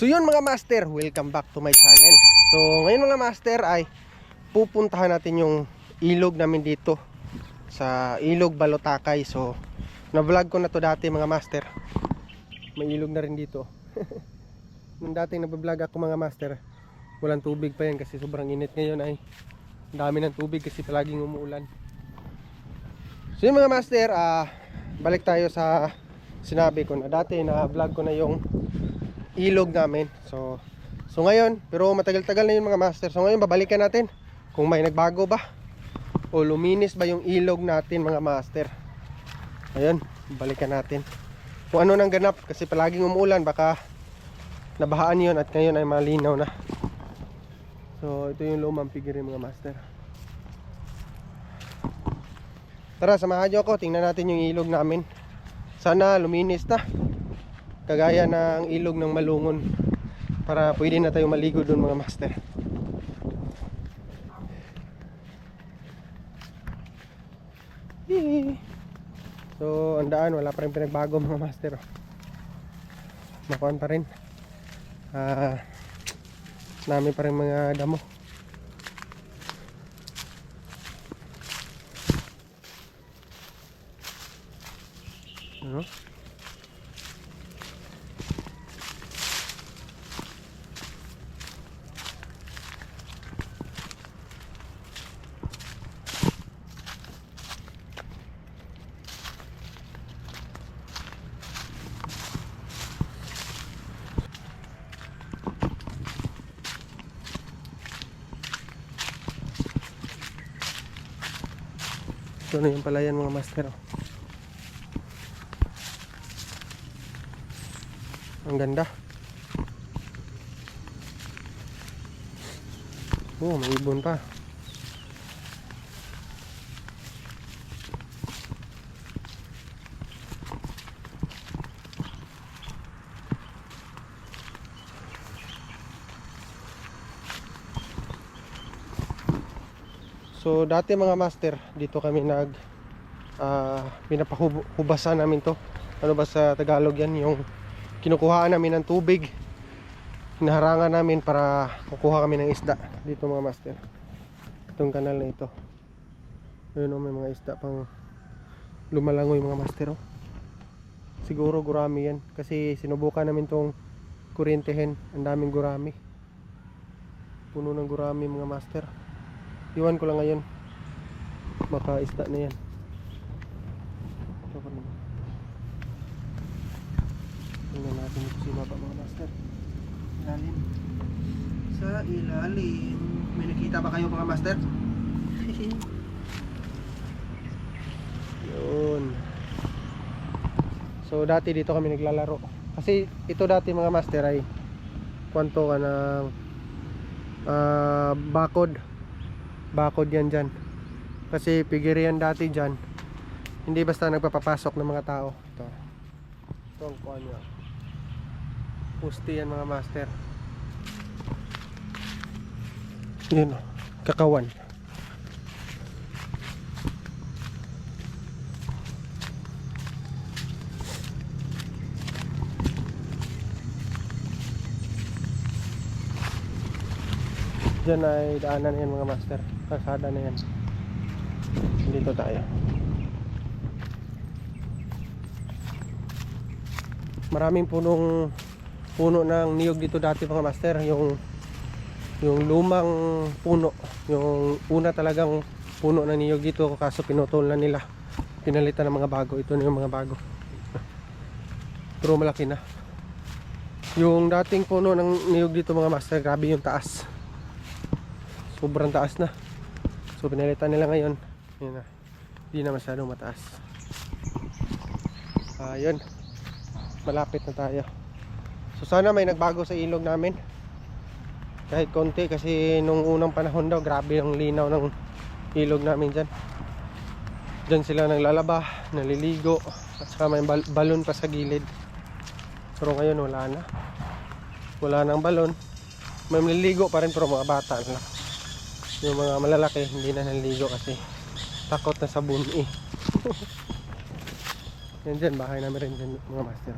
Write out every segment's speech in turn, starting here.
So yun mga master, welcome back to my channel. So ngayon mga master ay pupuntahan natin yung ilog namin dito sa Ilog Balotakay. So na-vlog ko na to dati mga master. May ilog na rin dito. Nung dating nag-vlog ako mga master, walang tubig pa yan kasi sobrang init. Ngayon ay dami ng tubig kasi palaging umuulan. So yun mga master, balik tayo sa sinabi ko na dati na vlog ko na yung ilog namin. So ngayon, pero matagal-tagal na yun mga master. So ngayon babalikan natin kung may nagbago ba o luminis ba yung ilog natin mga master. Ayun, balikan natin kung ano nang ganap kasi palaging umuulan, baka nabahaan yun at ngayon ay malinaw na. So ito yung lumang figure mga master. Tara, samahan nyo ako, tingnan natin yung ilog namin. Sana luminis na kagaya ng ilog ng Malungon para pwede na tayo maligo doon mga master. So ang daan wala pa rin pinagbago mga master. Makuan pa rin, namin pa rin mga damo. Ano? Ito na yung palayan mga master. Ang ganda. Oh, may ibon pa. So dati mga master, dito kami pinapahubasan namin to. Ano ba sa Tagalog yan? Yung kinukuhaan namin ng tubig, hinaharangan namin para kukuha kami ng isda dito mga master. Itong kanal na ito, ayun may mga isda pang lumalangoy mga master. Siguro gurami yan kasi sinubukan namin tong kurintehin. Ang daming gurami, puno ng gurami mga master. Iwan ko lang ngayon, baka isda na yan. Tingnan natin ito si baba mga master. Ilalim. Sa ilalim. May nakita ba kayo mga master? Yun. So dati dito kami naglalaro. Kasi ito dati mga master ay kwanto ka ng bakod yan dyan. Kasi figure yan dati dyan. Hindi basta nagpapapasok ng mga tao. Ito ang kuha nyo. Pusti yan mga master. Yun, kakawan. Diyan ay daanan yan mga master. Kalsada na yan. Dito tayo. Maraming puno ng niyog dito dati mga master. Yung lumang puno, yung una talagang puno ng niyog dito, kaso pinutol na nila, pinalitan ng mga bago. Ito na yung mga bago, pero malaki na. Yung dating puno ng niyog dito mga master, grabe yung taas, sobrang taas na. So pinalitan nila ngayon. Yun na, hindi na masyadong mataas. Yun, malapit na tayo. So sana may nagbago sa ilog namin kahit konti, kasi nung unang panahon daw grabe ang linaw ng ilog namin dyan. Dyan sila naglalaba, naliligo, at saka may balon pa sa gilid. Pero ngayon wala nang balon. May naliligo pa rin pero mga bata lang. Yung mga malalaki hindi na naliligo kasi takot na sa buni. Yan dyan, bahay namin rin dyan mga master.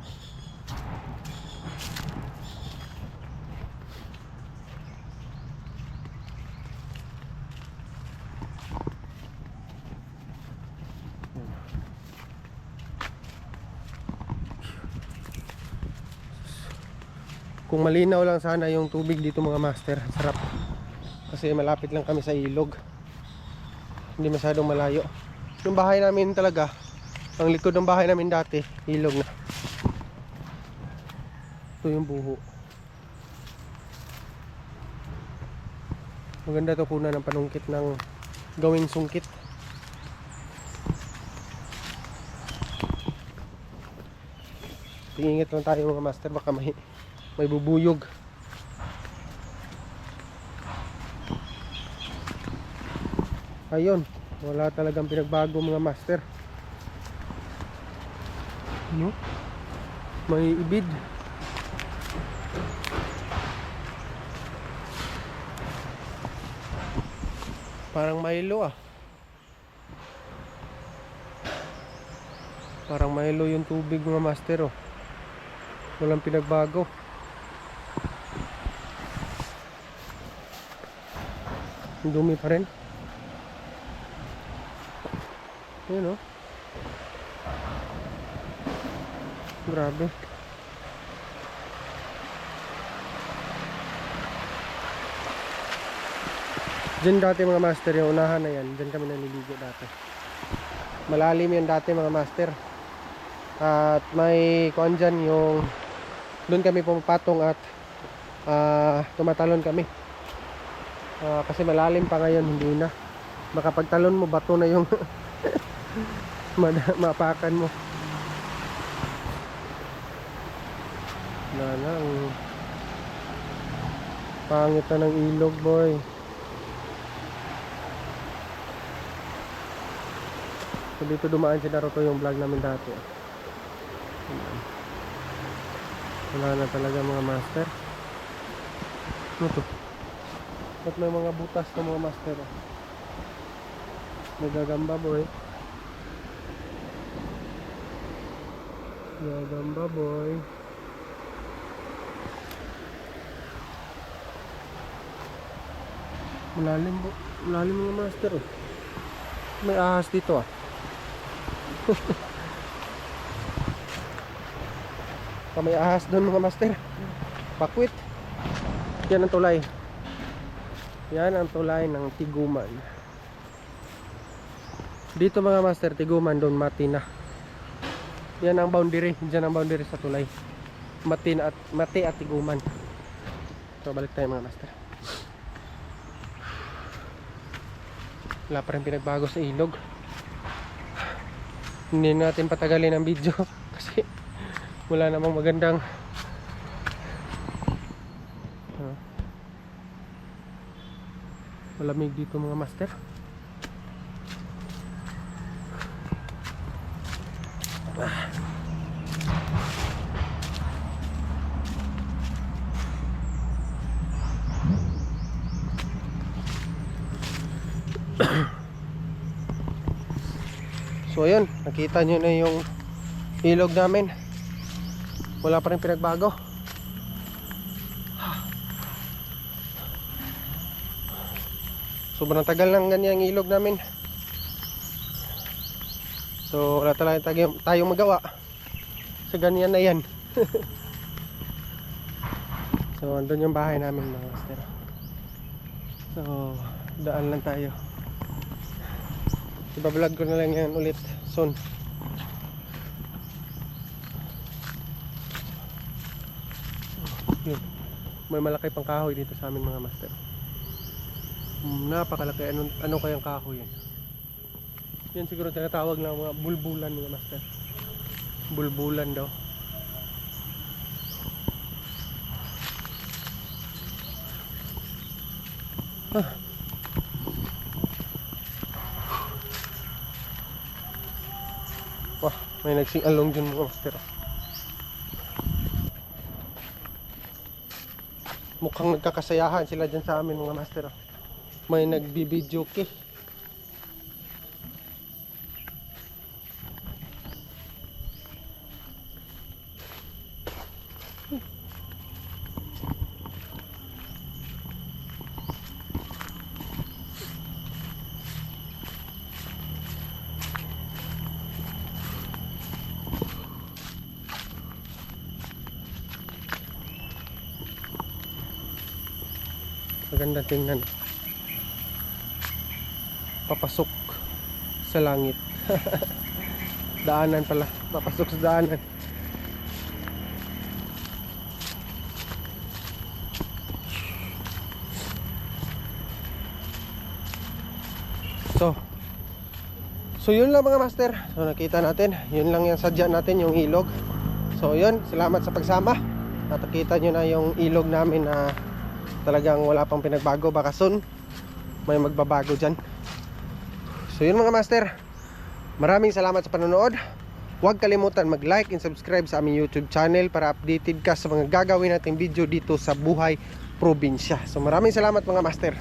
Kung malinaw lang sana yung tubig dito mga master, sarap. Kasi malapit lang kami sa ilog. Hindi masyadong malayo. Yung bahay namin talaga, ang likod ng bahay namin dati, ilog na. Ito yung buho. Maganda to kuna ng panungkit ng gawing sungkit. Tingingit lang tayo mga master, baka may bubuyog. Ayun, wala talagang pinagbago mga master. Ano? May ibid. Parang Milo ah. Parang Milo yung tubig mga master oh. Walang pinagbago. Dumi pa rin. Ayun oh. Grabe. Diyan dati mga master, yung unahan na yan, diyan kami naliligo dati. Malalim yan dati mga master. At may kuan dyan yung doon kami pumapatong at tumatalon kami. Kasi malalim pa ngayon, hindi na. Baka pagtalon mo, bato na yung mapakan mo. Wala na, ang pangit na ng ilog boy. So dito dumaan si Naruto yung vlog namin dati. Wala na talaga mga master. Ano to? Ba't may mga butas na mga master? May gagamba boy. Gagamba boy. Malalim mga master oh. May ahas dito ah. May ahas doon mga master. Pakwit. Yan ang tulay. Yan ang tulay ng Tiguman. Dito mga master, Tiguman, doon Mati na. Yan ang boundary. Diyan ang boundary sa tulay. Mati at Tiguman. So balik tayo mga master. Wala pa rin pinagbago sa ilog. Hindi natin patagalin ang video kasi wala namang magandang malamig dito mga master. So ayun, nakita nyo na yung ilog namin. Wala pa rin pinagbago. Sobrang tagal lang ganyan ang ilog namin. So wala talaga tayong magawa sa ganyan na yan. So andun yung bahay namin mga master. So daan lang tayo. Iba-vlog ko na lang yan ulit soon. Yun. May malaki pang kahoy dito sa amin mga master. Napakalaki. Ano kayang kahoy yan? Yan siguro tinatawag ng mga bulbulan mga master. Bulbulan daw. Wah, may nagsing-along dyan mga master. Mukhang nagkakasayahan sila dyan sa amin mga master. May nagbibidyoke. Maganda tingnan. Papasok sa langit. Daanan pala, papasok sa daanan. So yun lang mga master. So nakita natin, yun lang yung sadya natin, yung ilog. So yun, salamat sa pagsama. Nakita nyo na yung ilog namin na talagang wala pang pinagbago. Baka soon may magbabago dyan. So yun mga master, maraming salamat sa panonood. Huwag kalimutan mag-like and subscribe sa aming YouTube channel para updated ka sa mga gagawin nating video dito sa Buhay Probinsya. So maraming salamat mga master.